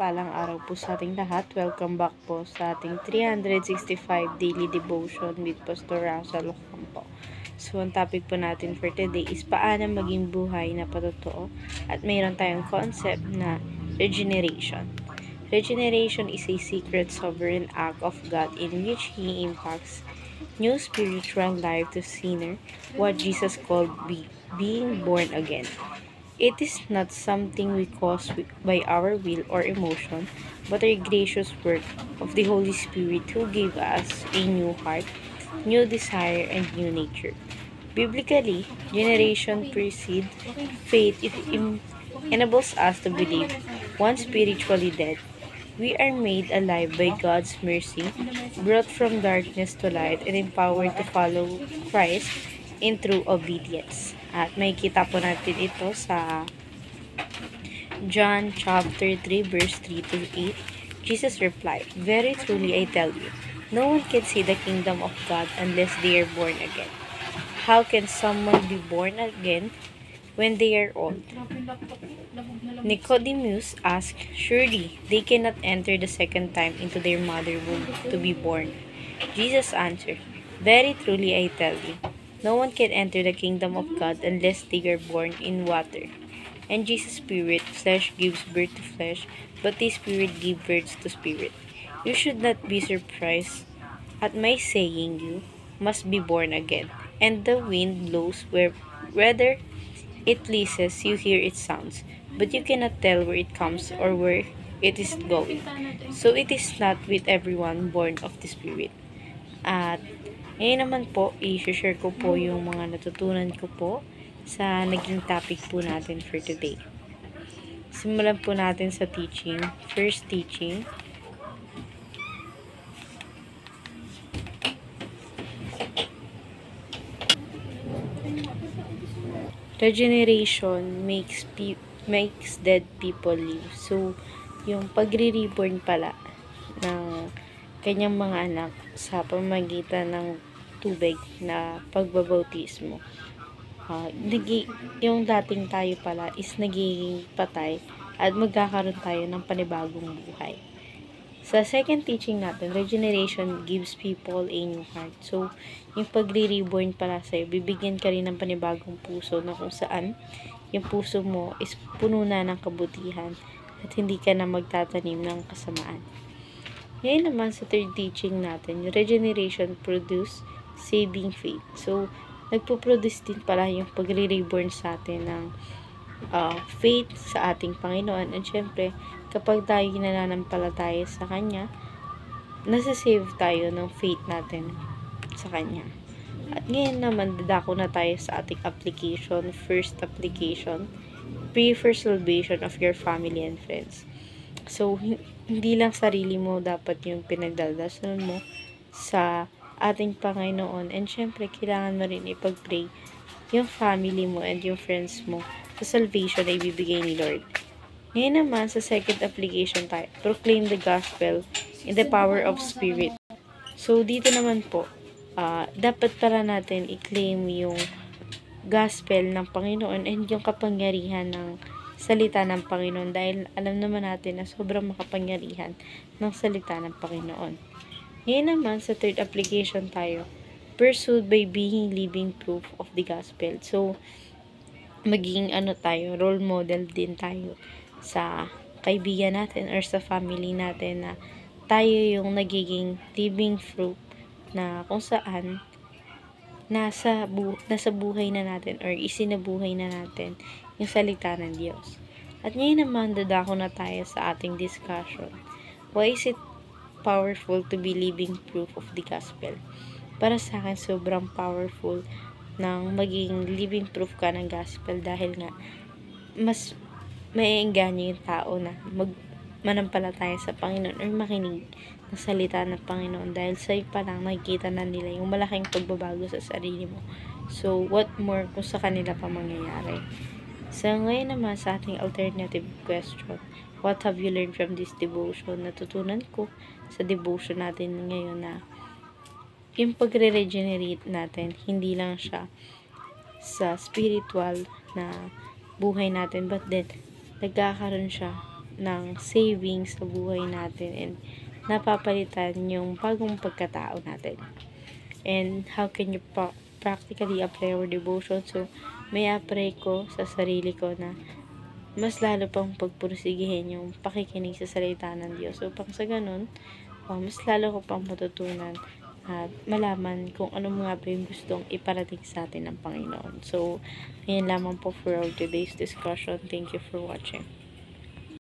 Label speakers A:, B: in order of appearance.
A: mapagpalang araw po sa ating lahat. Welcome back po sa ating 365 Daily Devotion with Pastor Russell Ocampo. So, ang topic po natin for today is paano maging buhay na patotoo, at mayroon tayong concept na regeneration. Regeneration is a secret sovereign act of God in which He impacts new spiritual life to sinner, what Jesus called being born again. It is not something we cause by our will or emotion, but a gracious work of the Holy Spirit who gave us a new heart, new desire, and new nature. Biblically, generation precedes faith. It enables us to believe, once spiritually dead, we are made alive by God's mercy, brought from darkness to light, and empowered to follow Christ in true obedience. At may kita po natin ito sa John chapter 3 verse 3 to 8. Jesus replied, "Very truly I tell you, no one can see the kingdom of God unless they are born again. How can someone be born again when they are old?" Nicodemus asked, "Surely they cannot enter the second time into their mother womb to be born." Jesus answered, "Very truly I tell you, no one can enter the kingdom of God unless they are born in water. And Jesus' spirit, flesh gives birth to flesh, but the spirit gives birth to spirit. You should not be surprised at my saying you must be born again. And the wind blows whether it pleases, you hear its sounds, but you cannot tell where it comes or where it is going. So it is not with everyone born of the Spirit." At ngayon naman po, i-share ko po yung mga natutunan ko po sa naging topic po natin for today. Simulan po natin sa teaching. First teaching. Regeneration makes dead people live. So, yung pagre-reborn pala ng kanyang mga anak sa pamamagitan ng tubig na pagbabautismo. Yung dating tayo pala is nagiging patay at magkakaroon tayo ng panibagong buhay. Sa second teaching natin, regeneration gives people a new heart. So, yung pagre-reborn pala sa'yo, bibigyan ka rin ng panibagong puso na kung saan yung puso mo is puno na ng kabutihan at hindi ka na magtatanim ng kasamaan. Ngayon naman sa third teaching natin, regeneration produce saving faith. So, nagpo-produce din pala yung pagre-reborn sa atin ng faith sa ating Panginoon. At syempre, kapag tayo nananampalataya sa Kanya, nasasave tayo ng faith natin sa Kanya. At ngayon naman, dadako na tayo sa ating application. First application, pray for salvation of your family and friends. So, hindi lang sarili mo dapat yung pinagdadasal mo sa ating Panginoon. And syempre, kailangan mo rin ipag-pray yung family mo and yung friends mo sa salvation na ibibigay ni Lord. Ngayon naman, sa second application tayo, proclaim the gospel in the power of Spirit. So, dito naman po, dapat para natin i-claim yung gospel ng Panginoon and yung kapangyarihan ng salita ng Panginoon, dahil alam naman natin na sobrang makapangyarihan ng salita ng Panginoon. Ngayon naman, sa third application tayo, pursued by being living proof of the gospel. So, maging tayo, role model din tayo sa kaibigan natin or sa family natin na tayo yung nagiging living proof na kung saan nasa buhay na natin or isinabuhay na natin yung salita ng Diyos. At ngayon naman, dadako na tayo sa ating discussion. Why is it powerful to be living proof of the gospel? Para sa akin, sobrang powerful ng maging living proof ka ng gospel, dahil nga mas maiengganyo yung tao na manampalataya sa Panginoon or makinig ng salita ng Panginoon, dahil sa'yo pa lang nakikita na nila yung malaking pagbabago sa sarili mo. So, what more kung sa kanila pa mangyayari? So, ngayon naman sa ating alternative question, what have you learned from this devotion? Natutunan ko sa devotion natin ngayon na yung pagre-regenerate natin, hindi lang siya sa spiritual na buhay natin, but then, nagkakaroon siya ng savings sa buhay natin and napapalitan yung bagong pagkatao natin. And how can you practically apply our devotion? So, may apply ko sa sarili ko na mas lalo pang pagpursigihin yung pakikinig sa salita ng Diyos. So, pang sa ganun, mas lalo ko pang matutunan at malaman kung ano nga ba yung gustong iparating sa atin ng Panginoon. So, ayan lamang po for our today's discussion. Thank you for watching.